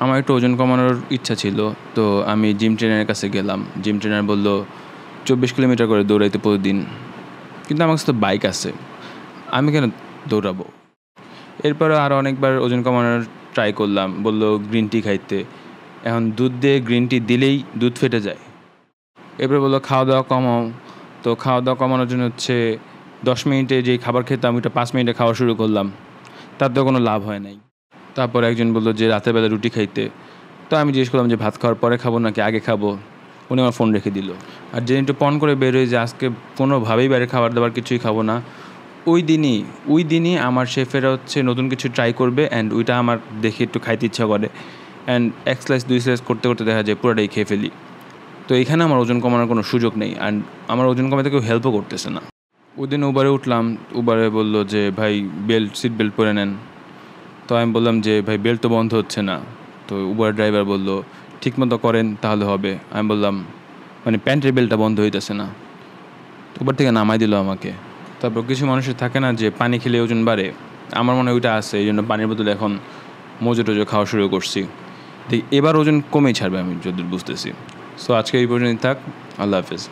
আমার একটু ওজন কমানোর ইচ্ছা ছিল, তো আমি জিম ট্রেনারের কাছে গেলাম। জিম ট্রেনার বলল 24 কিলোমিটার করে দৌড়াইতে প্রতিদিন, কিন্তু আমার কাছে তো বাইক আছে, আমি কেন দৌড়াবো। এরপরে আরও অনেকবার ওজন কমানোর ট্রাই করলাম, বললো গ্রিন টি খাইতে। এখন দুধ দিয়ে গ্রিন টি দিলেই দুধ ফেটে যায়। এরপরে বললো খাওয়া দাওয়া কমাও। তো খাওয়া দাওয়া কমানোর জন্য 10 মিনিটে যেই খাবার খেতাম ওইটা 5 মিনিটে খাওয়া শুরু করলাম, তাতেও কোনো লাভ হয় নাই। তারপর একজন বললো যে রাতের বেলা রুটি খাইতে। তো আমি জিজ্ঞেস করলাম যে ভাত খাওয়ার পরে খাবো নাকি আগে খাবো। উনি আমার ফোন রেখে দিল। আর যেদিন একটু পণ করে বেরোয় যে আজকে কোনোভাবেই বাইরে খাবার দাবার কিছুই খাবো না, ওই দিনই আমার শেফেরা নতুন কিছু ট্রাই করবে, অ্যান্ড ওইটা আমার দেখে একটু খাইতে ইচ্ছা করে, অ্যান্ড 1 স্লাইস 2 স্লাইস করতে করতে দেখা যায় পুরোটাই খেয়ে ফেলি। তো এখানে আমার ওজন কমানোর কোনো সুযোগ নেই, অ্যান্ড আমার ওজন কমাতে কেউ হেল্পও করতেছে না। ওই দিন উবারে উঠলাম, উবারে বললো যে ভাই সিট বেল্ট পরে নেন। তো আমি বললাম যে ভাই বেল্ট তো বন্ধ হচ্ছে না। তো উবার ড্রাইভার বললো ঠিকমতো করেন তাহলে হবে। আমি বললাম মানে প্যান্টের বেল্টটা বন্ধ হইতেছে না। তো উবার থেকে নামাই দিল আমাকে। তারপর কিছু মানুষের থাকে না যে পানি খেলে ওজন বাড়ে, আমার মনে হয় ওইটা আছে, এই জন্য পানির বোতলে এখন মজো টজো খাওয়া শুরু করছি। এবার ওজন কমেই ছাড়বে আমি যতদূর বুঝতেছি। সো আজকে এই পর্যন্তই থাক। আল্লাহ হাফেজ।